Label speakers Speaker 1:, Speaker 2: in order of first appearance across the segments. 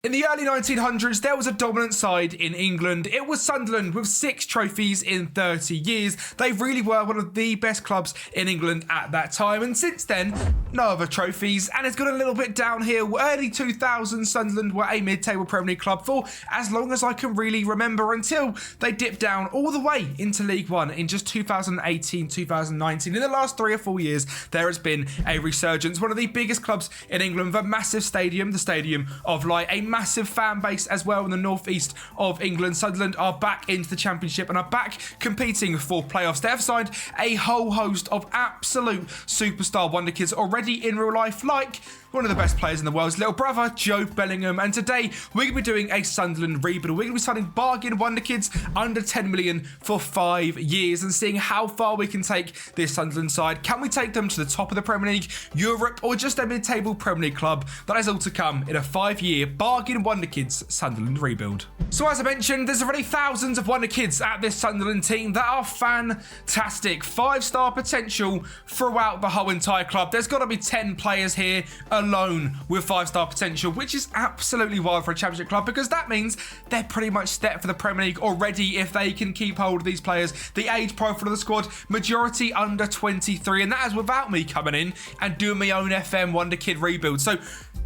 Speaker 1: In the early 1900s, there was a dominant side in England. It was Sunderland with 6 trophies in 30 years. They really were one of the best clubs in England at that time. And since then, no other trophies. And it's got a little bit downhill. Early 2000s, Sunderland were a mid-table Premier League club for as long as I can really remember, until they dipped down all the way into League One in just 2018, 2019. In the last 3 or 4 years, there has been a resurgence. One of the biggest clubs in England, with a massive stadium, the Stadium of Light, a massive fan base as well in the northeast of England. Sunderland are back into the Championship and are back competing for playoffs. They have signed a whole host of absolute superstar wonder kids already in real life, like one of the best players in the world's little brother, Jobe Bellingham. And today, we're going to be doing a Sunderland rebuild. We're going to be signing bargain wonder kids under 10 million for 5 years and seeing how far we can take this Sunderland side. Can we take them to the top of the Premier League, Europe, or just a mid-table Premier League club? That is all to come in a 5-year bargain wonder kids Sunderland rebuild. So as I mentioned, there's already thousands of wonder kids at this Sunderland team that are fantastic. 5-star potential throughout the whole entire club. There's got to be 10 players here alone with 5-star potential, which is absolutely wild for a Championship club, because that means they're pretty much set for the Premier League already if they can keep hold of these players. The age profile of the squad, majority under 23, and that is without me coming in and doing my own FM Wonder Kid rebuild. So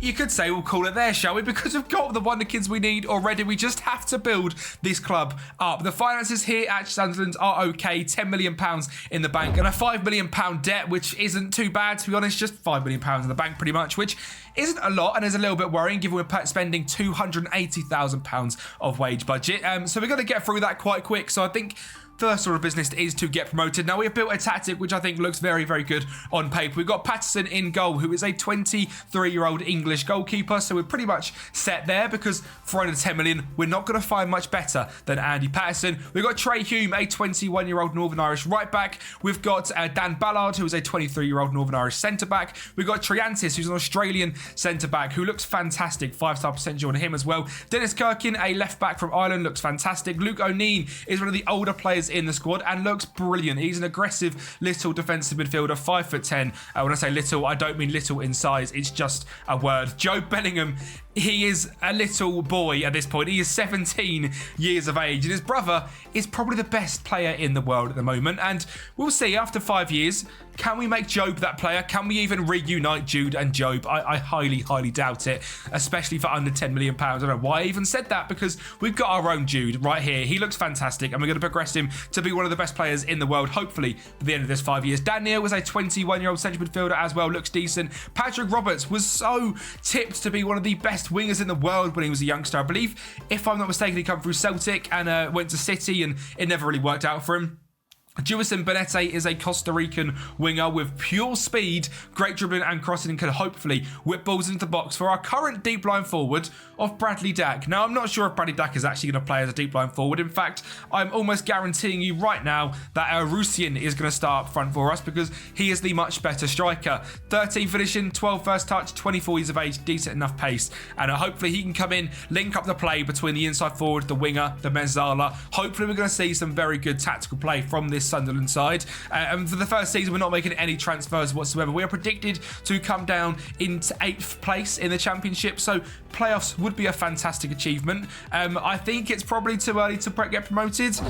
Speaker 1: you could say we'll call it there, shall we? Because we've got the wonder kids we need already. We just have to build this club up. The finances here at Sunderland are okay. £10 million in the bank and a £5 million debt, which isn't too bad, to be honest. Just £5 million in the bank, pretty much, which isn't a lot and is a little bit worrying given we're spending £280,000 of wage budget. So we're going to get through that quite quick. So I think first order of business is to get promoted. Now, we have built a tactic which I think looks very, very good on paper. We've got Patterson in goal, who is a 23-year-old English goalkeeper. So we're pretty much set there, because for under 10 million, we're not going to find much better than Andy Patterson. We've got Trey Hume, a 21-year-old Northern Irish right back. We've got Dan Ballard, who is a 23-year-old Northern Irish centre back. We've got Triantis, who's an Australian centre back, who looks fantastic. 5-star potential on him as well. Dennis Kirkin, a left back from Ireland, looks fantastic. Luke O'Neill is one of the older players in the squad and looks brilliant. He's an aggressive little defensive midfielder, 5'10". When I say little, I don't mean little in size, it's just a word. Jobe Bellingham, he is a little boy at this point. He is 17 years of age, and his brother is probably the best player in the world at the moment. And we'll see after 5 years, can we make Jobe that player? Can we even reunite Jude and Jobe? I highly, highly doubt it, especially for under £10 million. I don't know why I even said that, because we've got our own Jude right here. He looks fantastic, and we're going to progress him to be one of the best players in the world, hopefully, at the end of this 5 years. Dan Neil was a 21-year-old central midfielder as well, looks decent. Patrick Roberts was so tipped to be one of the best wingers in the world when he was a youngster. I believe, if I'm not mistaken, he came through Celtic and went to City, and it never really worked out for him. Jewison Benete is a Costa Rican winger with pure speed, great dribbling and crossing, and can hopefully whip balls into the box for our current deep line forward of Bradley Dack. Now, I'm not sure if Bradley Dack is actually going to play as a deep line forward. In fact, I'm almost guaranteeing you right now that Rusian is going to start up front for us, because he is the much better striker. 13 finishing, 12 first touch, 24 years of age, decent enough pace, and hopefully he can come in, link up the play between the inside forward, the winger, the Mezzala. Hopefully we're going to see some very good tactical play from this Sunderland side. And for the first season, we're not making any transfers whatsoever. We are predicted to come down into 8th place in the Championship, so playoffs would be a fantastic achievement. I think it's probably too early to get promoted,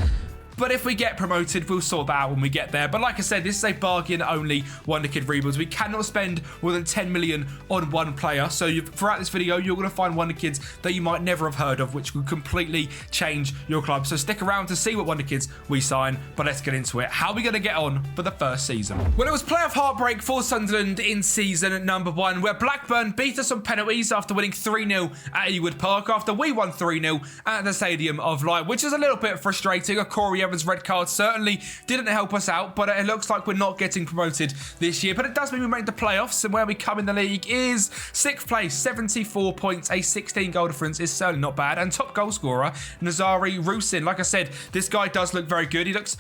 Speaker 1: but if we get promoted, we'll sort that out when we get there. But like I said, this is a bargain-only Wonder Kid rebuild. We cannot spend more than 10 million on one player. So throughout this video, you're going to find Wonder Kids that you might never have heard of, which will completely change your club. So stick around to see what Wonder Kids we sign. But let's get into it. How are we going to get on for the first season? Well, it was playoff heartbreak for Sunderland in season number 1, where Blackburn beat us on penalties after winning 3-0 at Ewood Park, after we won 3-0 at the Stadium of Light, which is a little bit frustrating. A Corey Evans red card certainly didn't help us out, but it looks like we're not getting promoted this year. But it does mean we make the playoffs, and where we come in the league is 6th place, 74 points, a 16 goal difference is certainly not bad. And top goal scorer, Nazari Rusin. Like I said, this guy does look very good. He looks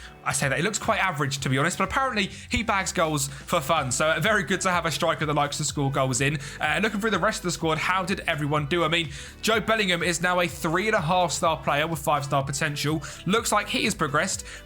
Speaker 1: quite average, to be honest, but apparently he bags goals for fun. So very good to have a striker that likes to score goals in. Looking through the rest of the squad, how did everyone do? I mean, Jobe Bellingham is now a 3.5-star player with 5-star potential. Looks like he has progressed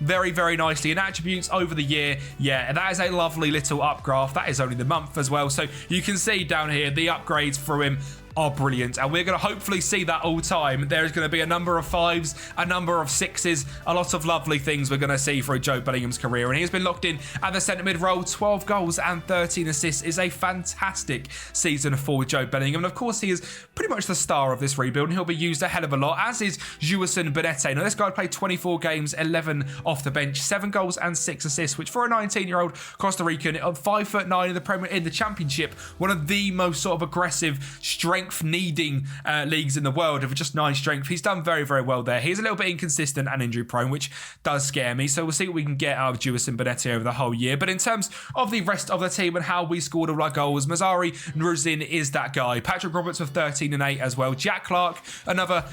Speaker 1: very, very nicely in attributes over the year. Yeah, and that is a lovely little up graph. That is only the month as well. So you can see down here the upgrades through him are brilliant. And we're going to hopefully see that all time. There's going to be a number of 5s, a number of 6s, a lot of lovely things we're going to see through Joe Bellingham's career. And he has been locked in at the centre mid role. 12 goals and 13 assists is a fantastic season for Joe Bellingham. And of course, he is pretty much the star of this rebuild, and he'll be used a hell of a lot, as is Juwison Benete. Now, this guy played 24 games, 11 off the bench, 7 goals and 6 assists, which for a 19-year-old Costa Rican of 5'9" in the Premier in the Championship, one of the most sort of aggressive, strength-needing leagues in the world of just 9 strength. He's done very, very well there. He's a little bit inconsistent and injury-prone, which does scare me. So we'll see what we can get out of Juwison Benete over the whole year. But in terms of the rest of the team and how we scored all our goals, Mazari Nruzin is that guy. Patrick Roberts with 13 and 8 as well. Jack Clark, another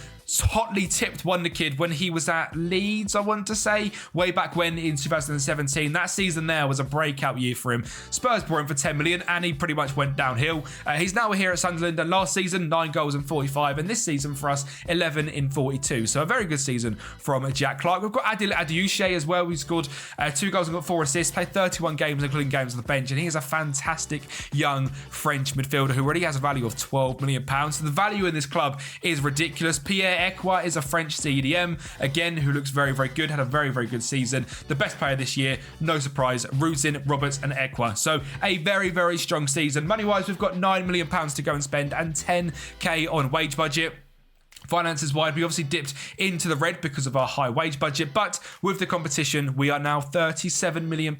Speaker 1: hotly tipped wonder kid when he was at Leeds, I want to say, way back when in 2017. That season there was a breakout year for him. Spurs bought him for 10 million and he pretty much went downhill. He's now here at Sunderland, and last season 9 goals and 45, and this season for us 11 in 42. So a very good season from Jack Clark. We've got Adil Adiouche as well. We scored 2 goals and got 4 assists, played 31 games including games on the bench, and he is a fantastic young French midfielder who already has a value of £12 million. So the value in this club is ridiculous. Pierre Ekwa is a French CDM, again, who looks very, very good, had a very, very good season. The best player this year, no surprise, Ruzin, Roberts and Ekwa. So a very, very strong season. Money-wise, we've got £9 million to go and spend and 10k on wage budget. Finances wide, we obviously dipped into the red because of our high wage budget, but with the competition, we are now £37 million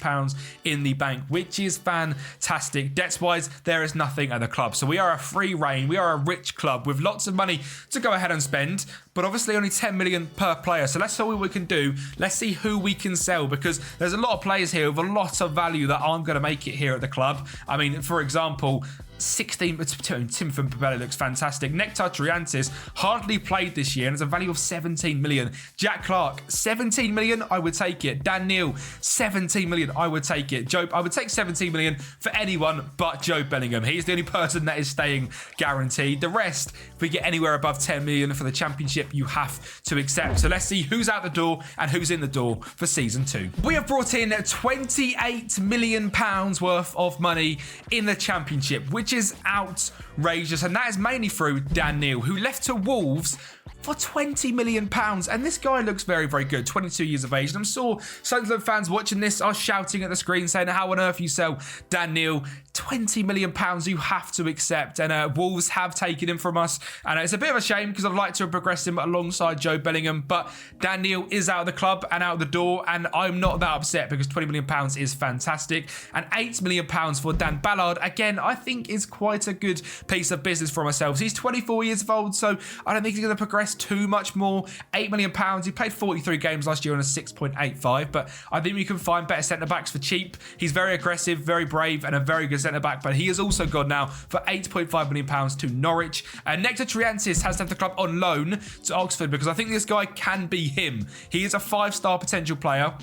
Speaker 1: in the bank, which is fantastic. Debts wise, there is nothing at the club. So we are a free reign. We are a rich club with lots of money to go ahead and spend, but obviously only 10 million per player. So let's see what we can do. Let's see who we can sell, because there's a lot of players here with a lot of value that aren't going to make it here at the club. I mean, for example, Tim from Pabella looks fantastic. Nectar Triantis hardly played this year and has a value of 17 million. Jack Clark, 17 million, I would take it. Dan Neil, 17 million, I would take it. Joe, I would take 17 million for anyone but Joe Bellingham. He's the only person that is staying guaranteed. The rest, if we get anywhere above 10 million for the Championship, you have to accept. So let's see who's out the door and who's in the door for season 2. We have brought in £28 million worth of money in the Championship, which is outrageous, and that is mainly through Dan Neil, who left to Wolves for £20 million. And this guy looks very, very good, 22 years of age. And I'm sure Sunderland fans watching this are shouting at the screen saying, how on earth you sell Dan Neil? £20 million you have to accept. And Wolves have taken him from us. And it's a bit of a shame because I'd like to have progressed him alongside Joe Bellingham. But Dan Neil is out of the club and out the door. And I'm not that upset because £20 million is fantastic. And £8 million for Dan Ballard, again, I think is quite a good piece of business for ourselves. He's 24 years old, so I don't think he's going to progress too much more. £8 million. He played 43 games last year on a 6.85, but I think we can find better centre-backs for cheap. He's very aggressive, very brave, and a very good centre-back, but he has also gone now for £8.5 million to Norwich. Nectar Triantis has left the club on loan to Oxford because I think this guy can be him. He is a 5-star potential player,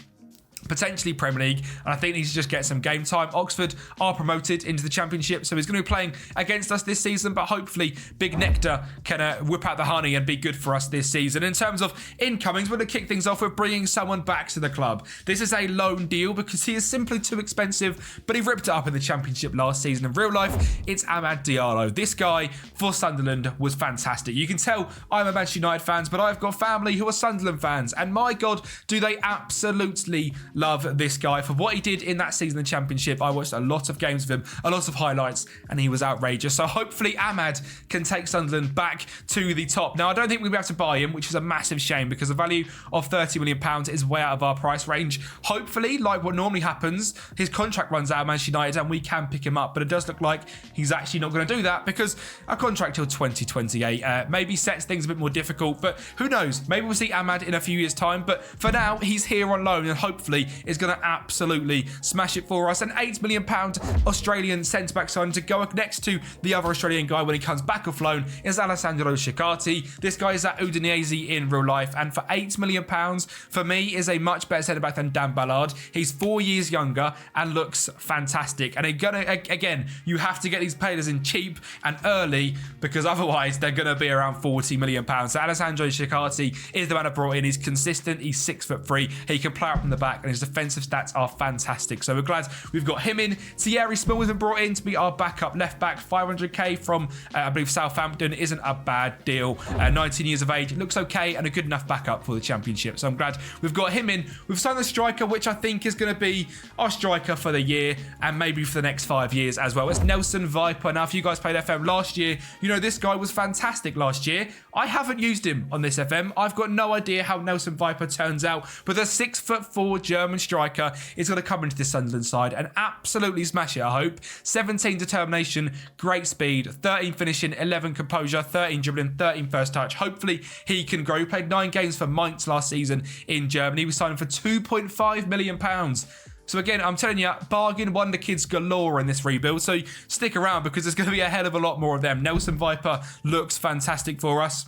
Speaker 1: potentially Premier League, and I think he needs to just get some game time. Oxford are promoted into the Championship, so he's going to be playing against us this season, but hopefully Big Nectar can whip out the honey and be good for us this season. In terms of incomings, we're going to kick things off with bringing someone back to the club. This is a loan deal because he is simply too expensive, but he ripped it up in the Championship last season. In real life, it's Amad Diallo. This guy for Sunderland was fantastic. You can tell I'm a Manchester United fan, but I've got family who are Sunderland fans, and my God, do they absolutely love this guy for what he did in that season in the Championship. I watched a lot of games with him, a lot of highlights, and he was outrageous. So hopefully Amad can take Sunderland back to the top. Now, I don't think we'll be able to buy him, which is a massive shame because the value of £30 million is way out of our price range. Hopefully, like what normally happens, his contract runs out at Manchester United and we can pick him up. But it does look like he's actually not going to do that because a contract till 2028 maybe sets things a bit more difficult. But who knows? Maybe we'll see Amad in a few years' time. But for now, he's here on loan and hopefully is going to absolutely smash it for us. An £8 million Australian centre-back signing to go next to the other Australian guy when he comes back off loan is Alessandro Shikati. This guy is at Udinese in real life, and for £8 million, for me, is a much better centre-back than Dan Ballard. He's 4 years younger and looks fantastic. And again, you have to get these players in cheap and early because otherwise they're going to be around £40 million. So Alessandro Shikati is the man I brought in. He's consistent. He's 6'3". He can play up from the back and his defensive stats are fantastic. So we're glad we've got him in. Thierry Small has been brought in to be our backup left back. 500k from, I believe, Southampton isn't a bad deal. 19 years of age, it looks okay and a good enough backup for the Championship. So I'm glad we've got him in. We've signed the striker, which I think is going to be our striker for the year and maybe for the next 5 years as well. It's Nelson Viper. Now, if you guys played FM last year, you know this guy was fantastic last year. I haven't used him on this FM. I've got no idea how Nelson Viper turns out, but the 6'4" German striker is going to come into this Sunderland side and absolutely smash it, I hope. 17 determination, great speed, 13 finishing, 11 composure, 13 dribbling, 13 first touch. Hopefully he can grow. He played 9 games for Mainz last season in Germany. We signed him for £2.5 million. So again, I'm telling you, bargain WONDERKIDS galore in this rebuild. So stick around because there's going to be a hell of a lot more of them. Nelson Viper looks fantastic for us.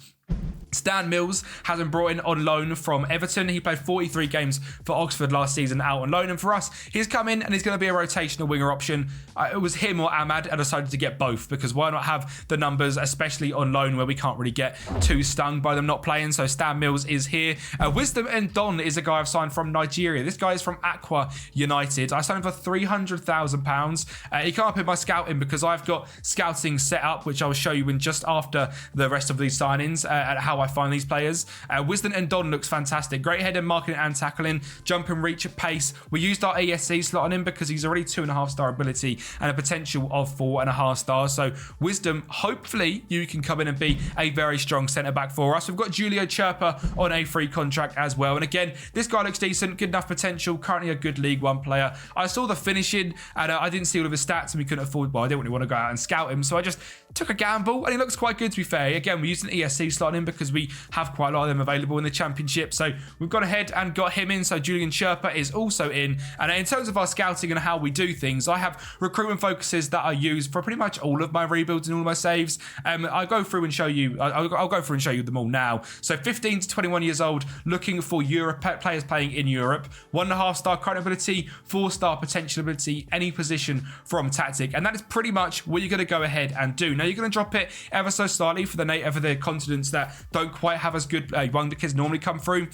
Speaker 1: Stan Mills has been brought in on loan from Everton. He played 43 games for Oxford last season out on loan. And for us, he's come in and he's going to be a rotational winger option. It was him or Ahmad. I decided to get both because why not have the numbers, especially on loan where we can't really get too stung by them not playing. So Stan Mills is here. Wisdom and Don is a guy I've signed from Nigeria. This guy is from Aqua United. I signed him for £300,000. He can't put my scouting because I've got scouting set up, which I'll show you in just after the rest of these signings and how I find these players. Wisdom and Don looks fantastic. Great heading, marking and tackling, jumping, reach, pace. We used our ESC slot on him because he's already 2.5 star ability and a potential of 4.5 stars. So Wisdom, hopefully you can come in and be a very strong centre back for us. We've got Julio Chirpa on a free contract as well. And again, this guy looks decent, good enough potential, currently a good League One player. I saw the finishing and I didn't see all of his stats and we couldn't afford, well, I didn't really want to go out and scout him. So I just took a gamble and he looks quite good, to be fair. Again, we used an ESC slot on him because we have quite a lot of them available in the Championship. So we've gone ahead and got him in. So Julian Chirpa is also in. And in terms of our scouting and how we do things, I have recruitment focuses that I use for pretty much all of my rebuilds and all of my saves. I'll go through and show you. I'll go through and show you them all now. So 15 to 21 years old, looking for Europe players playing in Europe. 1.5 star current ability, 4 star potential ability, any position from tactic. And that is pretty much what you're going to go ahead and do. Now you're going to drop it ever so slightly for the continents that don't quite have as good WONDERKIDS normally come through.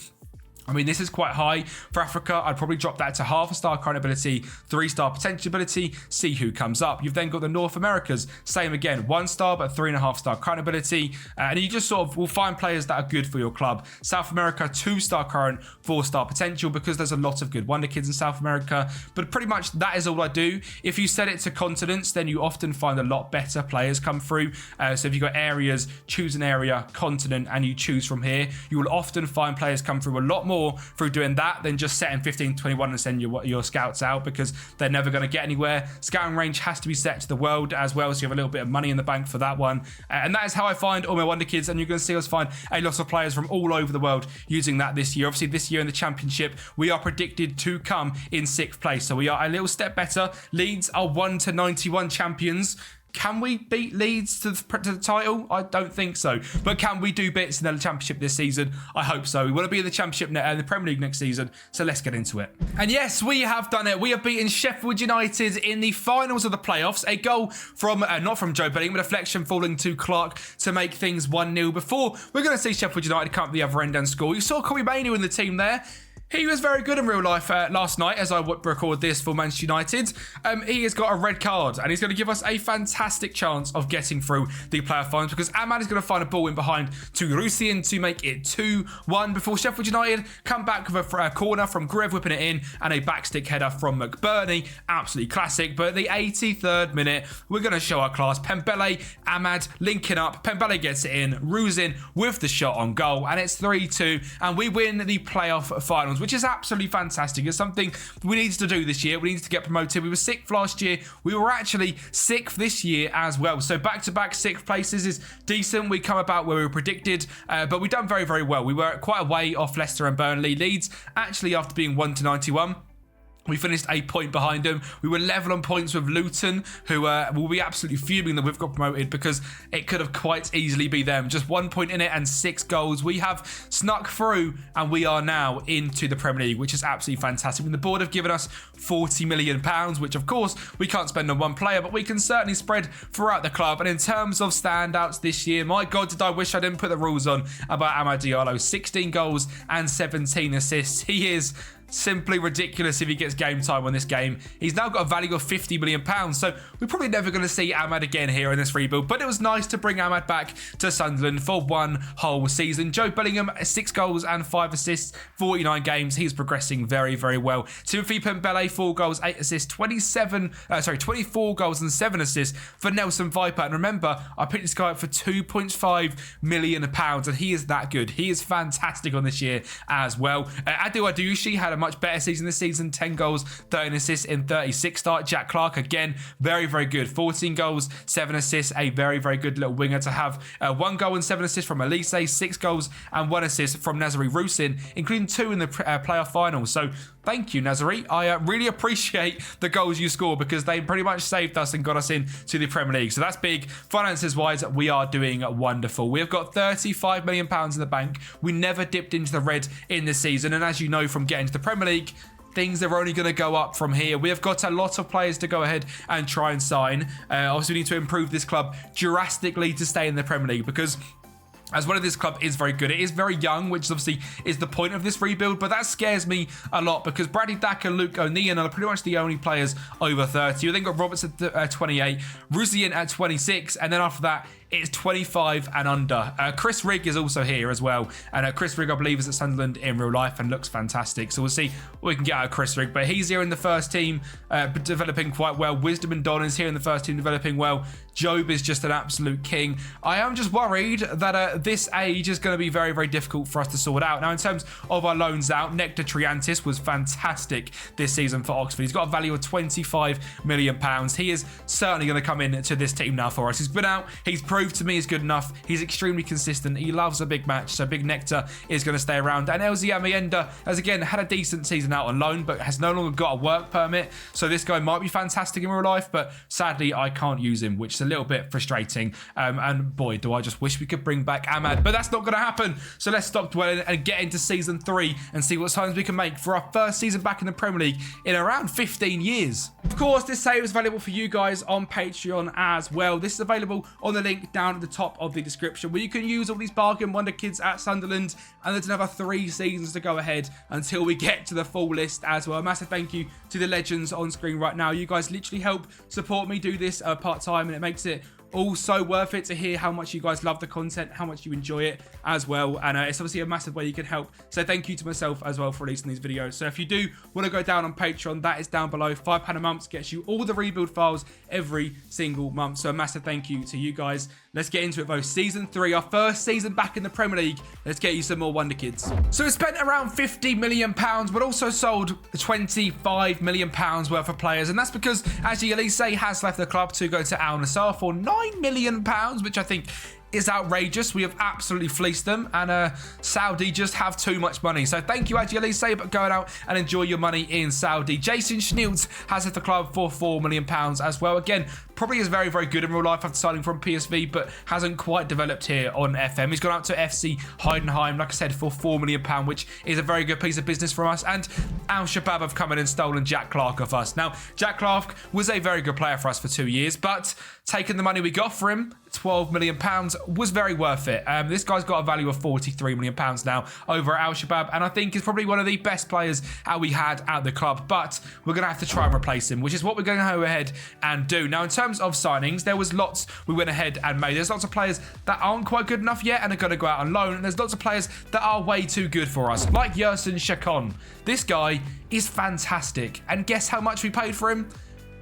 Speaker 1: I mean, this is quite high for Africa. I'd probably drop that to 0.5 star current ability, 3 star potential ability, see who comes up. You've then got the North Americas, same again, 1 star but 3.5 star current ability. And you just sort of will find players that are good for your club. South America, 2 star current, 4 star potential because there's a lot of good WONDERKIDS in South America. But pretty much that is all I do. If you set it to continents, then you often find a lot better players come through. So if you've got areas, choose an area, continent, and you choose from here, you will often find players come through a lot more through doing that than just setting 15-21 and send your scouts out because they're never going to get anywhere. Scouting range has to be set to the world as well, so you have a little bit of money in the bank for that one. And that is how I find all my WONDERKIDS, and you're going to see us find a lot of players from all over the world using that this year. Obviously, this year in the Championship, we are predicted to come in 6th place, so we are a little step better. Leeds are 1-91 champions. Can we beat Leeds to the title? I don't think so. But can we do bits in the Championship this season? I hope so. We want to be in the Championship in the Premier League next season, so let's get into it. And yes, we have done it. We have beaten Sheffield United in the finals of the playoffs. A goal from, not from Joe Bellingham, but a deflection falling to Clark to make things 1-0 before we're going to see Sheffield United come up the other end and score. You saw Kobe Mainoo in the team there. He was very good in real life last night as I record this for Manchester United. He has got a red card and he's going to give us a fantastic chance of getting through the playoff finals because Ahmad is going to find a ball in behind to Rusian to make it 2-1 before Sheffield United come back with a corner from Grev whipping it in and a backstick header from McBurney. Absolutely classic. But at the 83rd minute, we're going to show our class. Pembele, Ahmad linking up. Pembele gets it in. Rusin with the shot on goal and it's 3-2 and we win the playoff finals, which is absolutely fantastic. It's something we needed to do this year. We needed to get promoted. We were 6th last year. We were actually 6th this year as well. So back-to-back 6th places is decent. We come about where we were predicted, but we've done very, very well. We were quite a way off Leicester and Burnley. Leeds, actually, after being 1-91, we finished a point behind them. We were level on points with Luton, who will be absolutely fuming that we've got promoted because it could have quite easily be them. Just 1 point in it and 6 goals. We have snuck through and we are now into the Premier League, which is absolutely fantastic. And the board have given us £40 million, which of course we can't spend on one player, but we can certainly spread throughout the club. And in terms of standouts this year, my God, did I wish I didn't put the rules on about Amad Diallo. 16 goals and 17 assists. He is simply ridiculous if he gets game time on this game. He's now got a value of £50 million, so we're probably never going to see Ahmad again here in this rebuild, but it was nice to bring Ahmad back to Sunderland for one whole season. Joe Bellingham, 6 goals and 5 assists, 49 games. He's progressing very, very well. Timothy Pembele, 4 goals, 8 assists, 24 goals and 7 assists for Nelson Viper. And remember, I picked this guy up for £2.5 million, and he is that good. He is fantastic on this year as well. Adil Adoushi had a much better season this season, 10 goals, 13 assists in 36 starts. Jack Clark, again, very, very good. 14 goals, 7 assists, a very, very good little winger to have. 1 goal and 7 assists from Elise, 6 goals and 1 assist from Nazari Rusin, including 2 in the playoff final. So thank you, Nazari. I really appreciate the goals you score because they pretty much saved us and got us into the Premier League. So that's big. Finances-wise, we are doing wonderful. We have got £35 million in the bank. We never dipped into the red in this season. And as you know from getting to the Premier League, things are only going to go up from here. We have got a lot of players to go ahead and try and sign. Obviously, we need to improve this club drastically to stay in the Premier League because as well as this club is very good, it is very young, which obviously is the point of this rebuild, but that scares me a lot because Bradley Dack and Luke O'Neill are pretty much the only players over 30. We then got Roberts at 28, Ruzian at 26, and then after that, it's 25 and under. Chris Rigg is also here as well. And Chris Rigg, I believe, is at Sunderland in real life and looks fantastic. So we'll see what we can get out of Chris Rigg. But he's here in the first team, developing quite well. Wisdom and Don is here in the first team, developing well. Job is just an absolute king. I am just worried that this age is going to be very, very difficult for us to sort out. Now, in terms of our loans out, Nectar Triantis was fantastic this season for Oxford. He's got a value of £25 million. He is certainly going to come into this team now for us. He's been out. He's proved to me is good enough. He's extremely consistent. He loves a big match, so Big Nectar is going to stay around. And Elsie Amienda has again had a decent season out on loan, but has no longer got a work permit. So this guy might be fantastic in real life, but sadly I can't use him, which is a little bit frustrating. And boy, do I just wish we could bring back Ahmad, but that's not going to happen. So let's stop dwelling and get into season 3 and see what signs we can make for our first season back in the Premier League in around 15 years. Of course, this save is available for you guys on Patreon as well. This is available on the link down at the top of the description where you can use all these bargain wonder kids at Sunderland, and there's another 3 seasons to go ahead until we get to the full list as well. A massive thank you to the legends on screen right now. You guys literally help support me do this part-time, and it makes it all so worth it to hear how much you guys love the content, how much you enjoy it as well. And it's obviously a massive way you can help. So thank you to myself as well for releasing these videos. So if you do want to go down on Patreon, that is down below. £5 a month gets you all the rebuild files every single month. So a massive thank you to you guys. Let's get into it though. Season 3, our first season back in the Premier League. Let's get you some more Wonder Kids. So we spent around £50 million, but also sold £25 million worth of players. And that's because, as Elise has left the club to go to Al Nassr for £9 million, which I think is outrageous. We have absolutely fleeced them, and Saudi just have too much money. So thank you, Adji Elise, but going out and enjoy your money in Saudi. Jason Schneeltz has left the club for £4 million as well. Again, probably is very, very good in real life after signing from PSV, but hasn't quite developed here on FM. He's gone out to FC Heidenheim, like I said, for £4 million, which is a very good piece of business from us. And Al Shabab have come in and stolen Jack Clark off us. Now, Jack Clark was a very good player for us for 2 years, but taking the money we got for him, £12 million, was very worth it. This guy's got a value of £43 million now over at Al Shabab, and I think is probably one of the best players we had at the club, but we're going to have to try and replace him, which is what we're going to go ahead and do. Now, in terms of signings, there was lots we went ahead and made. There's lots of players that aren't quite good enough yet and are going to go out on loan, and there's lots of players that are way too good for us, like Yersin Shakon. This guy is fantastic, and guess how much we paid for him?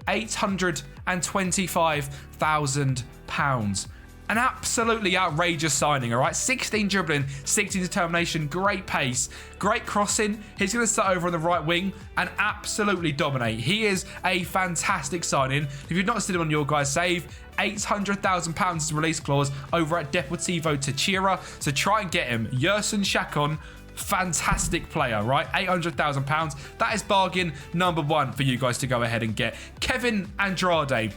Speaker 1: £825,000. An absolutely outrageous signing, all right? 16 dribbling, 16 determination, great pace, great crossing. He's going to start over on the right wing and absolutely dominate. He is a fantastic signing. If you've not seen him on your guys' save, £800,000 is release clause over at Deportivo Táchira. So try and get him. Yersin Shakon, fantastic player, right? £800,000. That is bargain number 1 for you guys to go ahead and get. Kevin Andrade.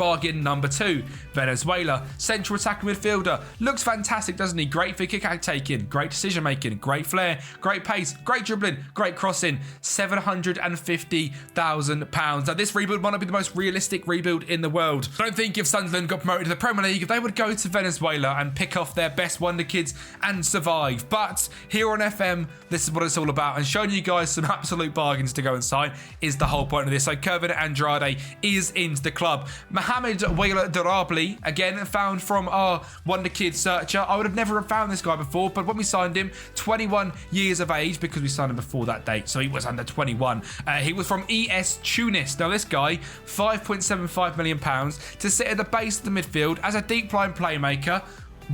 Speaker 1: Bargain number 2, Venezuela. Central attacking midfielder. Looks fantastic, doesn't he? Great for kick out taking, great decision making, great flair, great pace, great dribbling, great crossing. £750,000. Now, this rebuild might not be the most realistic rebuild in the world. I don't think if Sunderland got promoted to the Premier League, they would go to Venezuela and pick off their best wonder kids and survive. But here on FM, this is what it's all about. And showing you guys some absolute bargains to go and sign is the whole point of this. So Kevin Andrade is into the club. Mohamed Wailer Darabli, again, found from our Wonder Kid searcher. I would have never found this guy before, but when we signed him, 21 years of age, because we signed him before that date, so he was under 21. He was from ES Tunis. Now this guy, £5.75 million to sit at the base of the midfield as a deep line playmaker.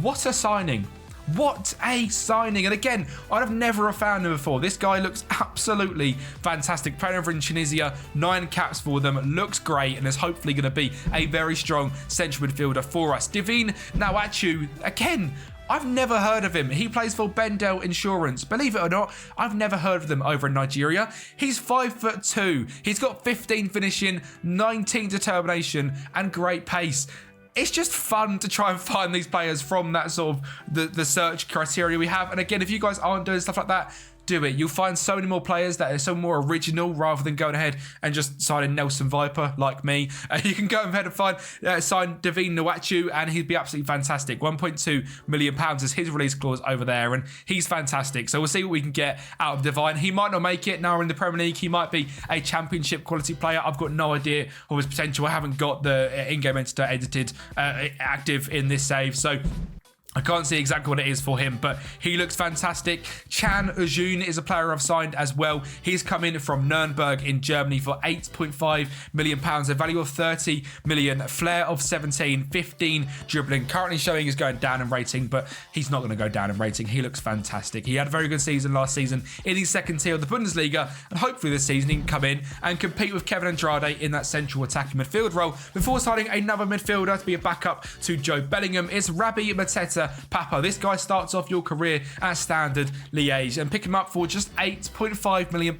Speaker 1: What a signing. What a signing. And again, I'd have never found him before. This guy looks absolutely fantastic. Playing over in Tunisia, 9 caps for them, looks great, and is hopefully going to be a very strong central midfielder for us. Divine Nawachu, again, I've never heard of him. He plays for Bendel Insurance. Believe it or not, I've never heard of them over in Nigeria. He's 5'2". He's got 15 finishing, 19 determination, and great pace. It's just fun to try and find these players from that sort of the search criteria we have. And again, if you guys aren't doing stuff like that, do it. You'll find so many more players that are so more original rather than going ahead and just signing Nelson Viper like me. You can go ahead and sign Divine Nawachu, and he'd be absolutely fantastic. £1.2 million is his release clause over there, and he's fantastic. So we'll see what we can get out of Divine. He might not make it now in the Premier League. He might be a championship quality player. I've got no idea of his potential. I haven't got the in-game editor edited active in this save, so I can't see exactly what it is for him, but he looks fantastic. Chan Ujun is a player I've signed as well. He's come in from Nuremberg in Germany for £8.5 million, a value of 30 million, flair of 17, 15 dribbling. Currently showing he's going down in rating, but he's not going to go down in rating. He looks fantastic. He had a very good season last season in his second tier of the Bundesliga, and hopefully this season he can come in and compete with Kevin Andrade in that central attacking midfield role before signing another midfielder to be a backup to Joe Bellingham. It's Rabbi Mateta Papa. This guy starts off your career at Standard Liège, and pick him up for just £8.5 million.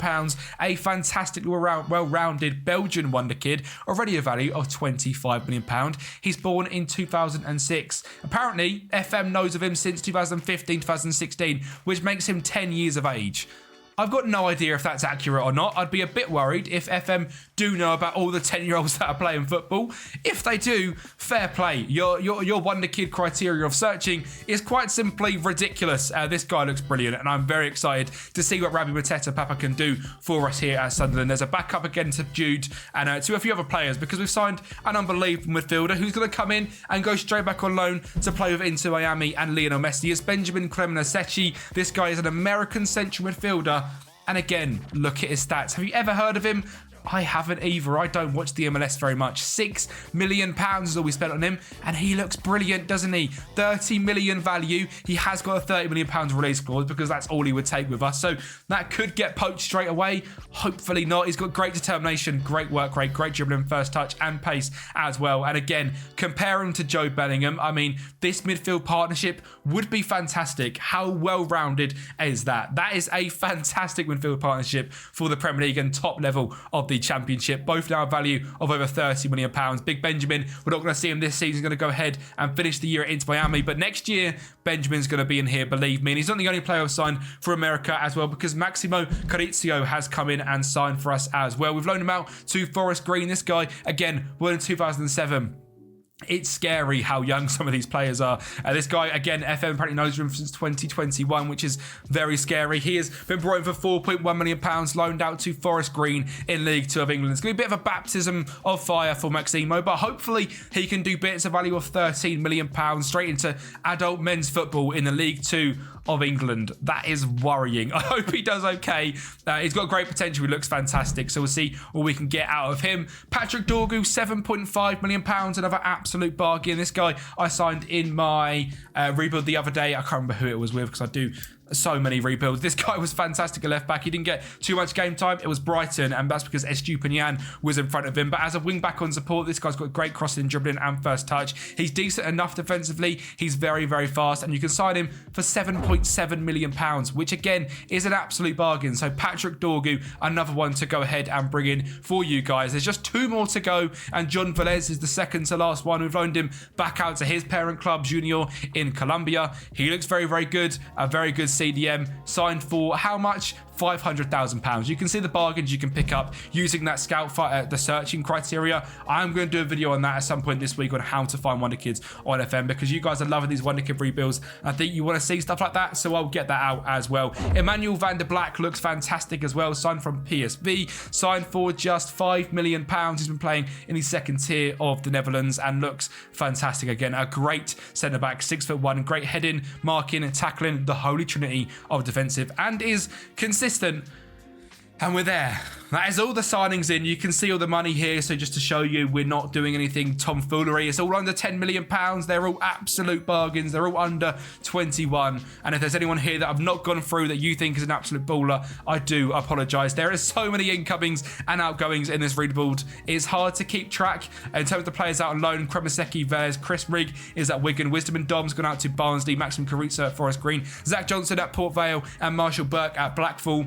Speaker 1: A fantastic, well-rounded Belgian wonder kid, already a value of £25 million. He's born in 2006. Apparently, FM knows of him since 2015, 2016, which makes him 10 years of age. I've got no idea if that's accurate or not. I'd be a bit worried if FM do know about all the 10-year-olds that are playing football. If they do, fair play. Your wonder kid criteria of searching is quite simply ridiculous. This guy looks brilliant, and I'm very excited to see what Rabbi Mateta Papa can do for us here at Sunderland. There's a backup again to Jude and to a few other players, because we've signed an unbelievable midfielder who's going to come in and go straight back on loan to play with Inter Miami and Lionel Messi. It's Benjamin Clemenasechi. This guy is an American central midfielder. And again, look at his stats. Have you ever heard of him? I haven't either. I don't watch the MLS very much. £6 million is all we spent on him, and he looks brilliant, doesn't he? 30 million value. He has got a £30 million release clause, because that's all he would take with us. So that could get poached straight away. Hopefully not. He's got great determination, great work rate, great dribbling, first touch, and pace as well. And again, compare him to Joe Bellingham. I mean, this midfield partnership would be fantastic. How well-rounded is that? That is a fantastic midfield partnership for the Premier League and top level of the Championship. Both now a value of over £30 million. Big Benjamin, we're not going to see him this season. He's going to go ahead and finish the year at Inter Miami, but next year Benjamin's going to be in here, believe me. And he's not the only player I've signed for America as well, because Maximo Carizio has come in and signed for us as well. We've loaned him out to Forest Green. This guy, again, born in 2007. It's scary how young some of these players are. This guy, again, FM apparently knows him since 2021, which is very scary. He has been brought in for £4.1 million, loaned out to Forest Green in League 2 of England. It's going to be a bit of a baptism of fire for Maximo, but hopefully he can do bits. A value of £13 million straight into adult men's football in the League 2 of England. That is worrying. I hope he does okay. He's got great potential. He looks fantastic. So we'll see what we can get out of him. Patrick Dorgu, £7.5 million, another absolute bargain. This guy I signed in my rebuild the other day. I can't remember who it was with, because I do so many rebuilds. This guy was fantastic at left back. He didn't get too much game time. It was Brighton, and that's because Estupinian was in front of him. But as a wing back on support, this guy's got great crossing, dribbling, and first touch. He's decent enough defensively. He's very, very fast, and you can sign him for £7.7 million, which again is an absolute bargain. So Patrick Dorgu, another one to go ahead and bring in for you guys. There's just 2 more to go, and John Velez is the second to last one. We've loaned him back out to his parent club, Junior, in Colombia. He looks very, very good. A very good CDM, signed for how much? £500,000. You can see the bargains you can pick up using that the searching criteria. I'm going to do a video on that at some point this week on how to find WONDERKIDS on FM, because you guys are loving these WONDERKID rebuilds. I think you want to see stuff like that, so I'll get that out as well. Emmanuel van der Black looks fantastic as well, signed from PSV, signed for just £5 million. He's been playing in the second tier of the Netherlands and looks fantastic again. A great centre back, 6'1", great heading, marking and tackling, the holy trinity of defensive, and is consistent. And we're there. That is all the signings in. You can see all the money here. So just to show you, we're not doing anything tomfoolery. It's all under £10 million. They're all absolute bargains. They're all under 21. And if there's anyone here that I've not gone through that you think is an absolute baller, I do apologise. There is so many incomings and outgoings in this rebuild. It's hard to keep track. In terms of the players out on loan, Kremasecki, Velez, Chris Rigg is at Wigan, Wisdom and Dom's gone out to Barnsley, Maxim Karitsa at Forest Green, Zach Johnson at Port Vale, and Marshall Burke at Blackpool.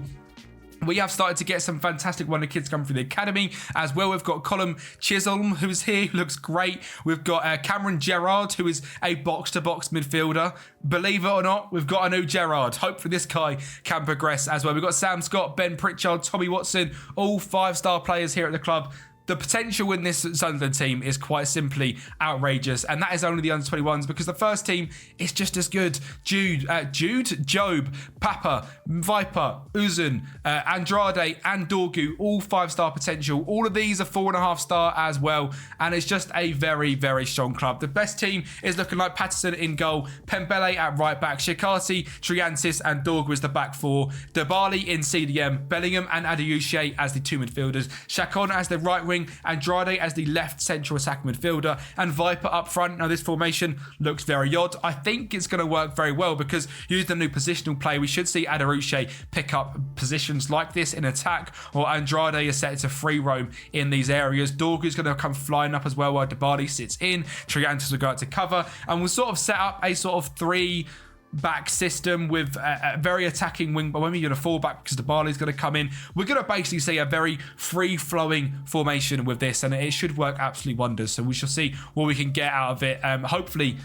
Speaker 1: We have started to get some fantastic WONDERKIDS come through the academy as well. We've got Colin Chisholm, who's here, who looks great. We've got Cameron Gerrard, who is a box-to-box midfielder. Believe it or not, we've got a new Gerrard. Hopefully this guy can progress as well. We've got Sam Scott, Ben Pritchard, Tommy Watson, all 5-star players here at the club. The potential in this Sunderland team is quite simply outrageous, and that is only the under-21s, because the first team is just as good. Job, Papa, Viper, Uzun, Andrade, and Dorgu, all 5-star potential. All of these are 4.5-star as well, and it's just a very, very strong club. The best team is looking like Patterson in goal, Pembele at right back, Shikati, Triantis, and Dorgu as the back 4, Dybali in CDM, Bellingham and Adeyuche as the 2 midfielders, Chacon as the right wing, Andrade as the left central attacking midfielder, and Viper up front. Now this formation looks very odd. I think it's going to work very well, because using the new positional play, we should see Adeyuche pick up positions like this in attack, or Andrade is set to free roam in these areas. Dorgu's going to come flying up as well, while Dybali sits in. Triantis will go out to cover, and we'll sort of set up a sort of 3-back system with a very attacking wing, but when we're going to fall back because Dybali's going to come in, we're going to basically see a very free-flowing formation with this, and it should work absolutely wonders. So we shall see what we can get out of it. Hopefully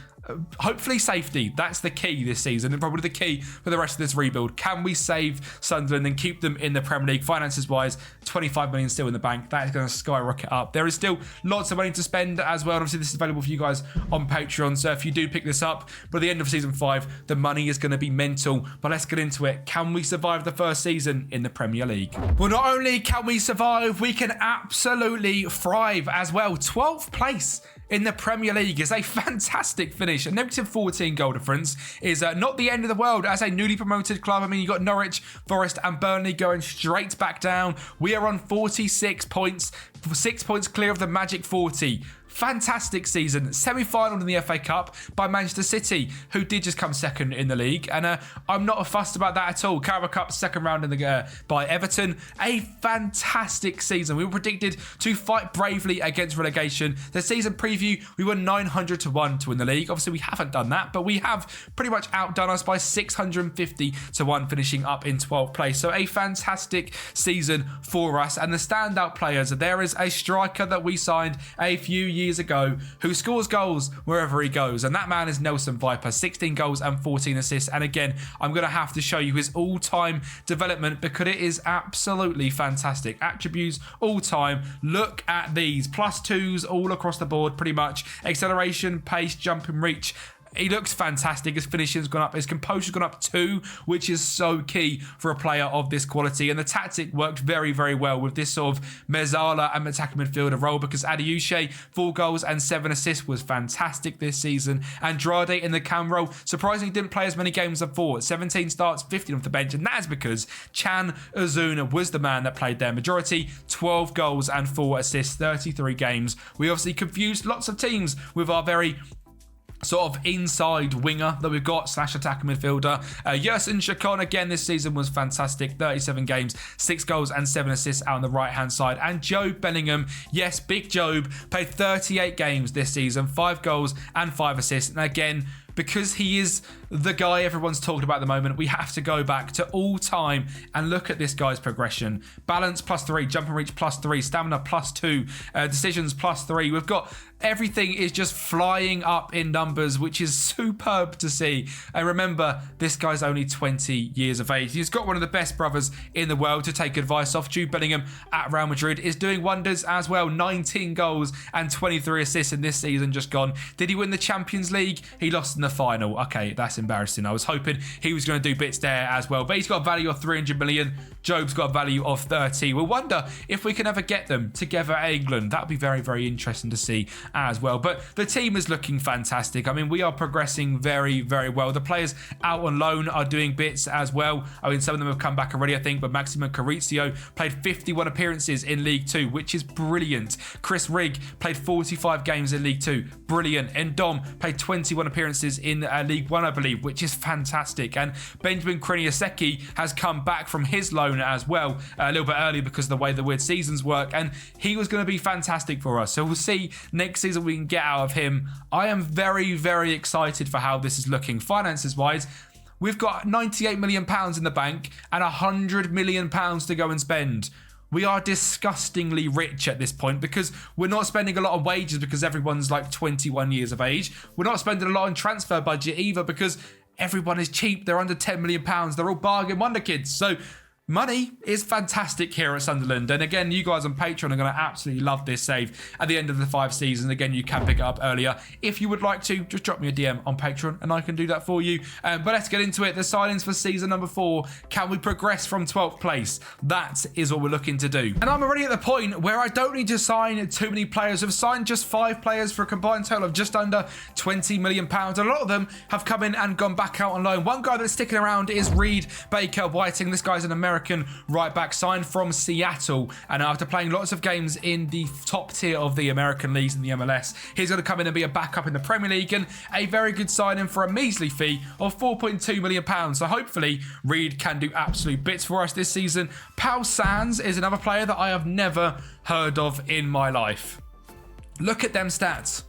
Speaker 1: safety. That's the key this season, and probably the key for the rest of this rebuild. Can we save Sunderland and keep them in the Premier League? Finances wise, 25 million still in the bank. That is going to skyrocket up. There is still lots of money to spend as well. And obviously this is available for you guys on Patreon, so if you do pick this up by the end of season 5, the money is going to be mental. But let's get into it. Can we survive the first season in the Premier League? Well, not only can we survive, we can absolutely thrive as well. 12th place in the Premier League is a fantastic finish. A negative 14 goal difference is not the end of the world as a newly promoted club. I mean, you got Norwich, Forest and Burnley going straight back down. We are on 46 points, 6 points clear of the magic 40. Fantastic season. Semi-final in the FA Cup by Manchester City, who did just come second in the league. And I'm not fussed about that at all. Carabao Cup, second round in the by Everton. A fantastic season. We were predicted to fight bravely against relegation. The season preview, we were 900 to 1 to win the league. Obviously, we haven't done that, but we have pretty much outdone us by 650 to 1, finishing up in 12th place. So a fantastic season for us. And the standout players, there is a striker that we signed a few years ago who scores goals wherever he goes, and that man is Nelson Viper. 16 goals and 14 assists, and again I'm going to have to show you his all-time development because it is absolutely fantastic. Attributes all time, look at these +2s all across the board pretty much. Acceleration, pace, jump and reach. He looks fantastic. His finishing's gone up. His composure's gone up too, which is so key for a player of this quality. And the tactic worked very, very well with this sort of Mezzala and attacking midfielder role, because Adeyuche, 4 goals and 7 assists, was fantastic this season. Andrade in the cam role surprisingly didn't play as many games as before. 17 starts, 15 off the bench, and that is because Chan Uzuna was the man that played their majority. 12 goals and 4 assists, 33 games. We obviously confused lots of teams with our very sort of inside winger that we've got / attacking midfielder. Yersin Chacon again this season was fantastic. 37 games, 6 goals and 7 assists out on the right hand side. And Jobe Bellingham, yes, Big Jobe, played 38 games this season, 5 goals and 5 assists. And again, because he is the guy everyone's talking about at the moment, we have to go back to all time and look at this guy's progression. Balance +3, jump and reach +3, stamina +2, decisions +3. We've got everything is just flying up in numbers, which is superb to see. And remember, this guy's only 20 years of age. He's got one of the best brothers in the world to take advice off. Jude Bellingham at Real Madrid is doing wonders as well. 19 goals and 23 assists in this season just gone. Did he win the Champions League? He lost in the final. Okay, that's embarrassing. I was hoping he was going to do bits there as well. But he's got a value of 300 million. Jobe's got a value of 30. We'll wonder if we can ever get them together at England. That would be very, very interesting to see as well. But the team is looking fantastic. I mean, we are progressing very, very well. The players out on loan are doing bits as well. I mean, some of them have come back already, I think, but Maximo Carrizio played 51 appearances in League 2, which is brilliant. Chris Rigg played 45 games in League 2. Brilliant. And Dom played 21 appearances in League 1, I believe, which is fantastic. And Benjamin Kriniosecki has come back from his loan as well a little bit early because of the way the weird seasons work, and he was going to be fantastic for us. So we'll see next season we can get out of him. I am very, very excited for how this is looking. Finances wise, we've got 98 million pounds in the bank and 100 million pounds to go and spend. We are disgustingly rich at this point because we're not spending a lot on wages because everyone's like 21 years of age. We're not spending a lot on transfer budget either because everyone is cheap. They're under 10 million pounds. They're all bargain wonder kids. So money is fantastic here at Sunderland. And again, you guys on Patreon are going to absolutely love this save at the end of the 5 seasons. Again, you can pick it up earlier. If you would like to, just drop me a DM on Patreon and I can do that for you. But let's get into it. The signings for season number 4. Can we progress from 12th place? That is what we're looking to do. And I'm already at the point where I don't need to sign too many players. I've signed just 5 players for a combined total of just under 20 million pounds. A lot of them have come in and gone back out on loan. One guy that's sticking around is Reed Baker-Whiting. This guy's an American right back signed from Seattle, and after playing lots of games in the top tier of the American leagues in the MLS, he's going to come in and be a backup in the Premier League, and a very good signing for a measly fee of 4.2 million pounds. So hopefully Reed can do absolute bits for us this season. Pau Sands is another player that I have never heard of in my life. Look at them stats.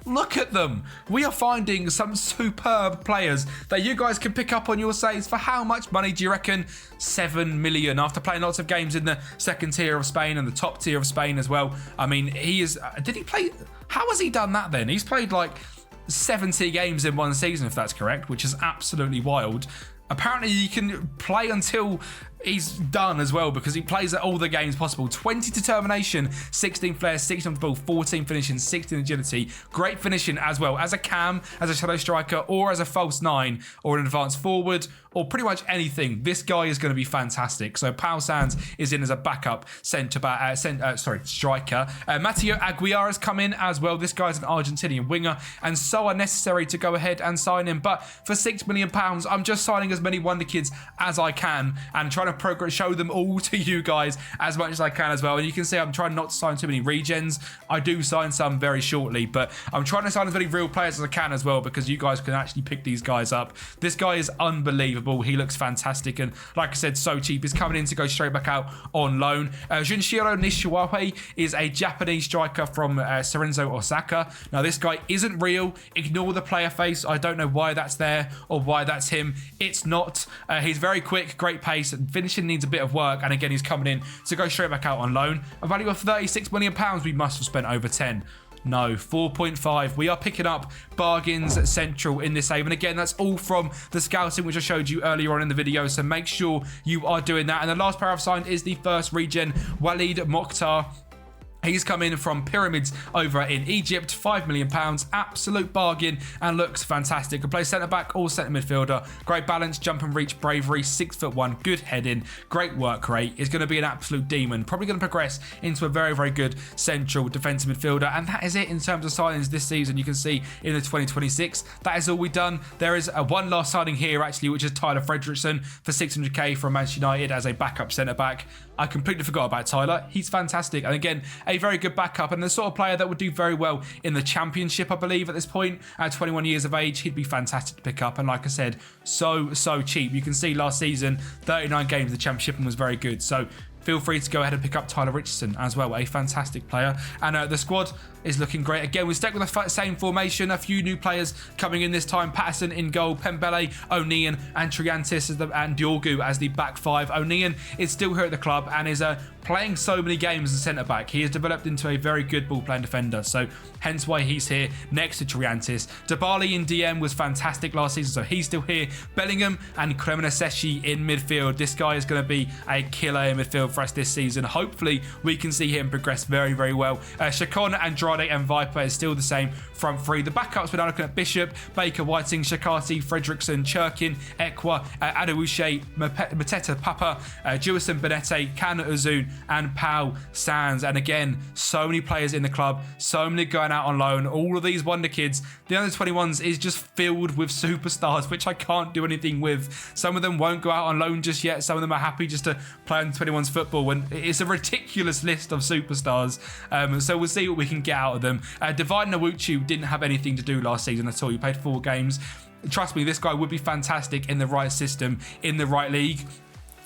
Speaker 1: Look at them. We are finding some superb players that you guys can pick up on your saves. For how much money do you reckon? 7 million after playing lots of games in the second tier of Spain and the top tier of Spain as well. I mean, he is... Did he play... How has he done that then? He's played like 70 games in one season, if that's correct, which is absolutely wild. Apparently, you can play until he's done as well because he plays at all the games possible. 20 determination, 16 flair, 16 on the ball, 14 finishing, 16 agility. Great finishing as well as a cam, as a shadow striker, or as a false 9, or an advanced forward, or pretty much anything. This guy is going to be fantastic. So Pau Sands is in as a backup striker. Matteo Aguiar has come in as well. This guy's an Argentinian winger, and so unnecessary to go ahead and sign him. But for £6 million, I'm just signing as many wonder kids as I can and trying to show them all to you guys as much as I can as well. And you can see I'm trying not to sign too many regens. I do sign some very shortly, but I'm trying to sign as many real players as I can as well because you guys can actually pick these guys up. This guy is unbelievable. He looks fantastic, and like I said, so cheap. He's coming in to go straight back out on loan. Junichiro Nishiwawe is a Japanese striker from Cerezo Osaka. Now this guy isn't real. Ignore the player face. I don't know why that's there or why that's him. It's not. He's very quick, great pace, and finishing needs a bit of work. And again, he's coming in to go straight back out on loan. A value of £36 million. We must have spent over 10. No, 4.5. We are picking up bargains central in this save. And again, that's all from the scouting, which I showed you earlier on in the video. So make sure you are doing that. And the last player I've signed is the first regen, Walid Mokhtar. He's come in from Pyramids over in Egypt, £5 million, absolute bargain, and looks fantastic. Can play centre-back or centre midfielder. Great balance, jump and reach, bravery, 6'1", good heading, great work rate. Is going to be an absolute demon. Probably going to progress into a very, very good central defensive midfielder. And that is it in terms of signings this season. You can see in the 2026, that is all we've done. There is one last signing here, actually, which is Tyler Fredrickson for 600k from Manchester United as a backup centre-back. I completely forgot about Tyler. He's fantastic. And again, a a very good backup and the sort of player that would do very well in the championship, I believe, at this point. At 21 years of age, he'd be fantastic to pick up. And like I said, so cheap. You can see last season, 39 games in the championship and was very good. So feel free to go ahead and pick up Tyler Richardson as well, a fantastic player. And the squad is looking great. Again, we stuck with the same formation. A few new players coming in this time. Patterson in goal, Pembele, O'Neill, and Triantis and Diogu as the back five. O'Neill is still here at the club and is playing so many games as a centre-back. He has developed into a very good ball-playing defender, so hence why he's here next to Triantis. Dybala in DM was fantastic last season, so he's still here. Bellingham and Cremonese in midfield. This guy is going to be a killer in midfield for us this season. Hopefully, we can see him progress very, very well. Chacon, Andrade and Viper is still the same front three. The backups, we're now looking at Bishop, Baker, Whiting, Shakati, Fredrickson, Churkin, Ekwa, Adewuche, Mateta, Papa, Jewison, Benete, Can Uzun, and Pau Sands. And again, so many players in the club, so many going out on loan. All of these Wonder Kids, the under 21s is just filled with superstars, which I can't do anything with. Some of them won't go out on loan just yet. Some of them are happy just to play on 21s football, when it's a ridiculous list of superstars. So we'll see what we can get out of them. Divine Nawuchu didn't have anything to do last season at all. He played 4 games. Trust me, this guy would be fantastic in the right system, in the right league.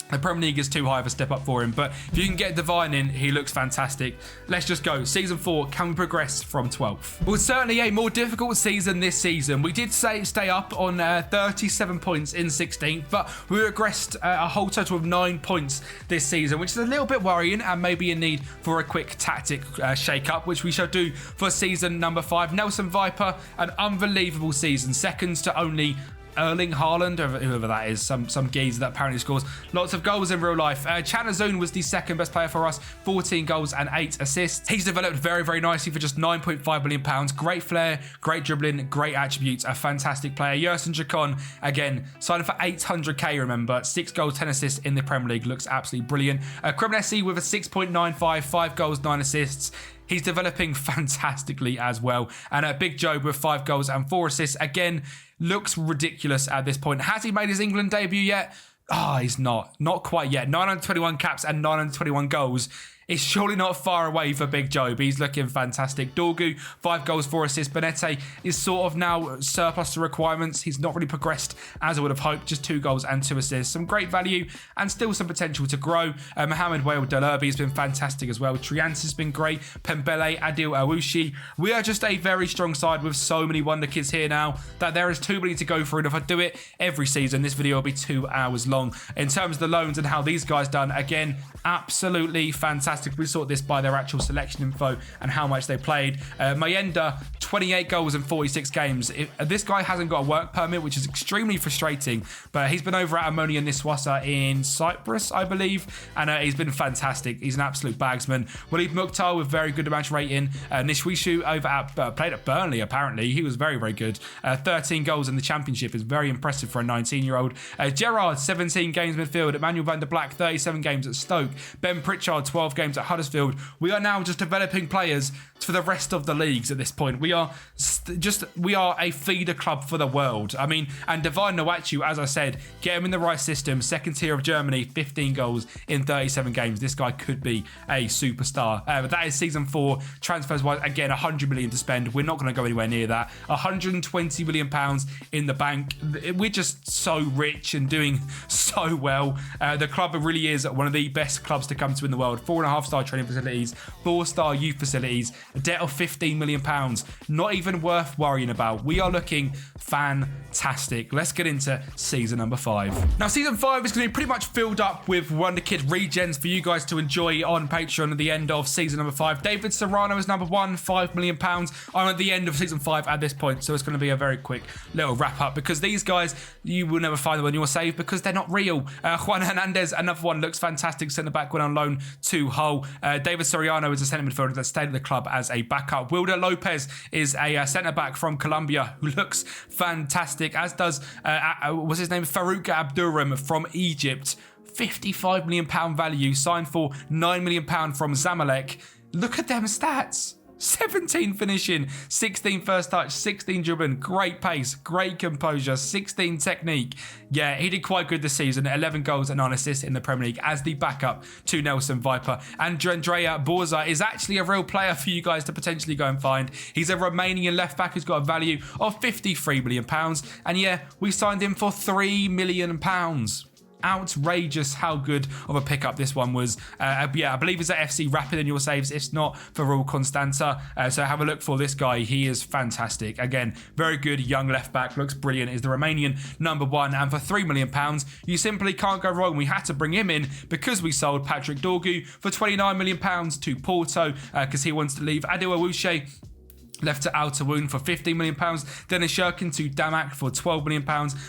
Speaker 1: The Premier League is too high of a step up for him, but if you can get Divine in, he looks fantastic. Let's just go. Season 4, can we progress from 12th? Well, certainly a more difficult season this season. We did stay up on 37 points in 16th, but we regressed a whole total of 9 points this season, which is a little bit worrying and maybe in need for a quick tactic shake-up, which we shall do for season number 5. Nelson Viper, an unbelievable season. Seconds to only Erling Haaland, or whoever that is, some geezer that apparently scores lots of goals in real life. Chanazone was the second best player for us, 14 goals and 8 assists. He's developed very, very nicely for just £9.5 million. Great flair, great dribbling, great attributes, a fantastic player. Yerson Chacon, again, signed for 800k, remember, 6 goals, 10 assists in the Premier League, looks absolutely brilliant. Cremonese with a 6.95, 5 goals, 9 assists. He's developing fantastically as well. And Big Joe with 5 goals and 4 assists. Again, looks ridiculous at this point. Has he made his England debut yet? He's not. Not quite yet. 921 caps and 921 goals. It's surely not far away for Big Joe, but he's looking fantastic. Dorgu, 5 goals, 4 assists. Benete is sort of now surplus to requirements. He's not really progressed as I would have hoped. Just 2 goals and 2 assists. Some great value and still some potential to grow. Mohamed Wael Delerbi has been fantastic as well. Triantis has been great. Pembele, Adil Awushi. We are just a very strong side with so many Wonder Kids here now that there is too many to go through. And if I do it every season, this video will be 2 hours long. In terms of the loans and how these guys done, again, absolutely fantastic. We sort this by their actual selection info and how much they played. Mayenda, 28 goals in 46 games. This guy hasn't got a work permit, which is extremely frustrating, but he's been over at Ammonia Niswasa in Cyprus, I believe, and he's been fantastic. He's an absolute bagsman. Walid Mukhtar with very good match rating. Nishwishu over at played at Burnley, apparently. He was very, very good. 13 goals in the championship is very impressive for a 19-year-old. Gerrard, 17 games midfield. Emmanuel van der Black, 37 games at Stoke. Ben Pritchard, 12 games at Huddersfield. We are now just developing players for the rest of the leagues at this point. We are a feeder club for the world. I mean, and Divine Nawuchu, as I said, get him in the right system. Second tier of Germany, 15 goals in 37 games. This guy could be a superstar. But that is season 4. Transfers wise, again, 100 million to spend. We're not going to go anywhere near that. 120 million pounds in the bank. We're just so rich and doing so well. The club really is one of the best clubs to come to in the world. 4.5-star training facilities, 4-star youth facilities, a debt of 15 million pounds. Not even worth worrying about. We are looking fantastic. Let's get into season number 5. Now, season 5 is going to be pretty much filled up with Wonder Kid regens for you guys to enjoy on Patreon at the end of season number 5. David Serrano is number 1, £5 million. I'm at the end of season 5 at this point, so it's going to be a very quick little wrap up because these guys, you will never find them on your save because they're not real. Juan Hernandez, another one, looks fantastic. Centre back went on loan to Hull. David Soriano is a centre midfielder that stayed at the club as a backup. Wilder Lopez is a centre back from Colombia who looks fantastic, as does what's his name, Farouk Abduram from Egypt. £55 million value, signed for £9 million from Zamalek. Look at them stats. 17 finishing, 16 first touch, 16 dribbling, great pace, great composure, 16 technique. Yeah, he did quite good this season. 11 goals and 9 assists in the Premier League as the backup to Nelson Viper. And Andrea Borza is actually a real player for you guys to potentially go and find. He's a Romanian left back who's got a value of £53 million. And yeah, we signed him for £3 million. Outrageous how good of a pickup this one was. Yeah, I believe it's at FC Rapid in your saves. It's not for Real Constanza. So have a look for this guy. He is fantastic. Again, very good young left back. Looks brilliant. Is the Romanian #1. And for £3 million, you simply can't go wrong. We had to bring him in because we sold Patrick Dorgu for £29 million to Porto because he wants to leave. Adil Awuche left to Al Tawoon for £15 million. Dennis Shirkin to Damak for £12 million.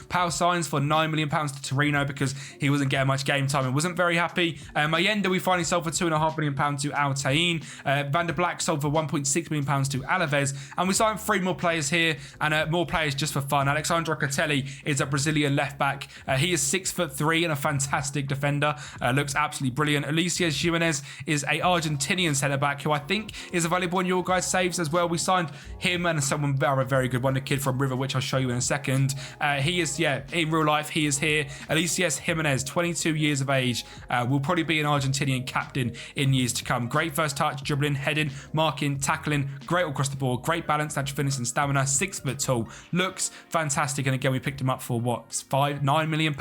Speaker 1: Pau Signs for £9 million to Torino because he wasn't getting much game time and wasn't very happy. Mayenda we finally sold for £2.5 million to Al Tain. Van der Black sold for £1.6 million to Alaves. And we signed 3 more players here and more players just for fun. Alexandre Catelli is a Brazilian left back. He is 6'3" and a fantastic defender. Looks absolutely brilliant. Ulises Jimenez is a Argentinian centre back who I think is available in your guys' saves as well. We signed him and someone very good wonder kid from River, which I'll show you in a second. He is, yeah, in real life, he is here. Ulises Jimenez, 22 years of age, will probably be an Argentinian captain in years to come. Great first touch, dribbling, heading, marking, tackling, great all across the board, great balance, natural fitness and stamina, 6 foot tall, looks fantastic. And again, we picked him up for what, £9 million.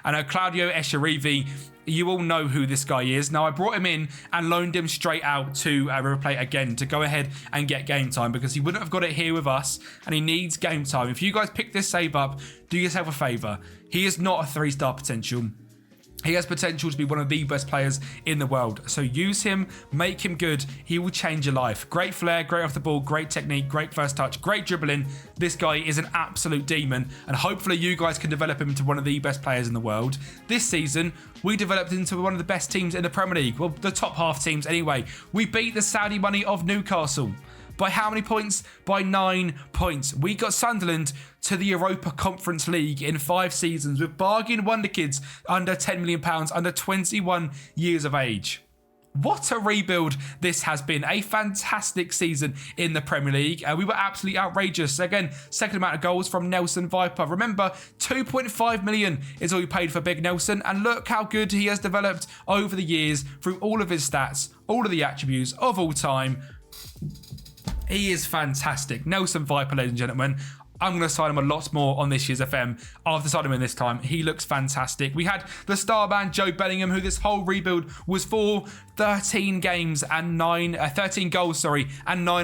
Speaker 1: And Claudio Echeverri, you all know who this guy is. Now, I brought him in and loaned him straight out to River Plate again to go ahead and get game time because he wouldn't have got it here with us and he needs game time. If you guys pick this save up, do yourself a favour. He is not a 3-star potential. He has potential to be one of the best players in the world. So use him, make him good. He will change your life. Great flair, great off the ball, great technique, great first touch, great dribbling. This guy is an absolute demon. And hopefully you guys can develop him into one of the best players in the world. This season, we developed into one of the best teams in the Premier League. Well, the top half teams anyway. We beat the Saudi money of Newcastle. By how many points? By 9 points. We got Sunderland to the Europa Conference League in 5 seasons with bargain wonder kids under £10 million, under 21 years of age. What a rebuild this has been. A fantastic season in the Premier League. We were absolutely outrageous. Again, second amount of goals from Nelson Viper. Remember, £2.5 million is all we paid for Big Nelson. And look how good he has developed over the years through all of his stats, all of the attributes of all time. He is fantastic. Nelson Viper, ladies and gentlemen. I'm going to sign him a lot more on this year's FM after signing him in this time. He looks fantastic. We had the star man, Joe Bellingham, who this whole rebuild was for. 13 goals, and 9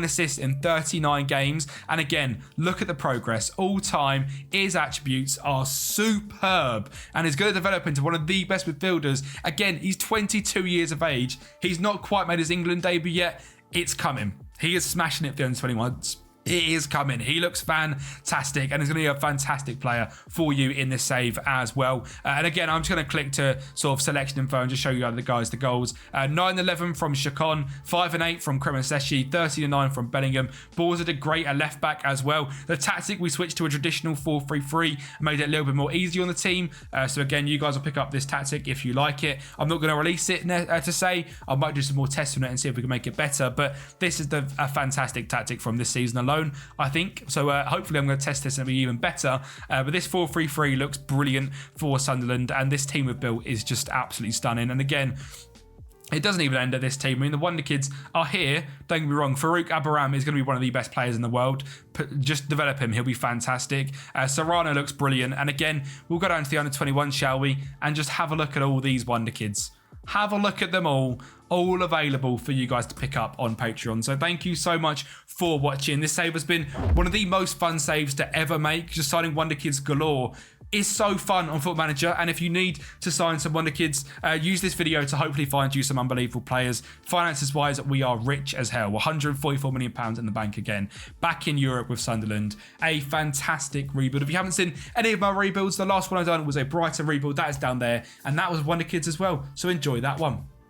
Speaker 1: assists in 39 games. And again, look at the progress. All time, his attributes are superb and is going to develop into one of the best midfielders. Again, he's 22 years of age. He's not quite made his England debut yet. It's coming. He is smashing it for the under-21s. It is coming. He looks fantastic and is going to be a fantastic player for you in this save as well. And again, I'm just going to click to sort of selection info and just show you the guys the goals. 9-11 from Chacon, 5-8 from Cremonese, 13-9 from Bellingham. Borza did great at left back as well. The tactic, we switched to a traditional 4-3-3, made it a little bit more easy on the team. So again, you guys will pick up this tactic if you like it. I'm not going to release it to say. I might do some more tests on it and see if we can make it better. But this is a fantastic tactic from this season alone, I think. So hopefully I'm going to test this and it'll be even better. But this 4-3-3 looks brilliant for Sunderland, and this team we've built is just absolutely stunning. And again, it doesn't even end at this team. I mean, the Wonder Kids are here. Don't get me wrong. Farouk Abaram is going to be one of the best players in the world. Just develop him. He'll be fantastic. Serrano looks brilliant. And again, we'll go down to the under-21, shall we? And just have a look at all these Wonder Kids. Have a look at them all available for you guys to pick up on Patreon. So thank you so much for watching. This save has been one of the most fun saves to ever make. Just signing Wonder Kids galore is so fun on Football Manager. And if you need to sign some Wonder Kids, use this video to hopefully find you some unbelievable players. Finances wise, we are rich as hell. £144 million in the bank again. Back in Europe with Sunderland. A fantastic rebuild. If you haven't seen any of my rebuilds, the last one I done was a Brighton rebuild. That is down there. And that was Wonder Kids as well. So enjoy that one.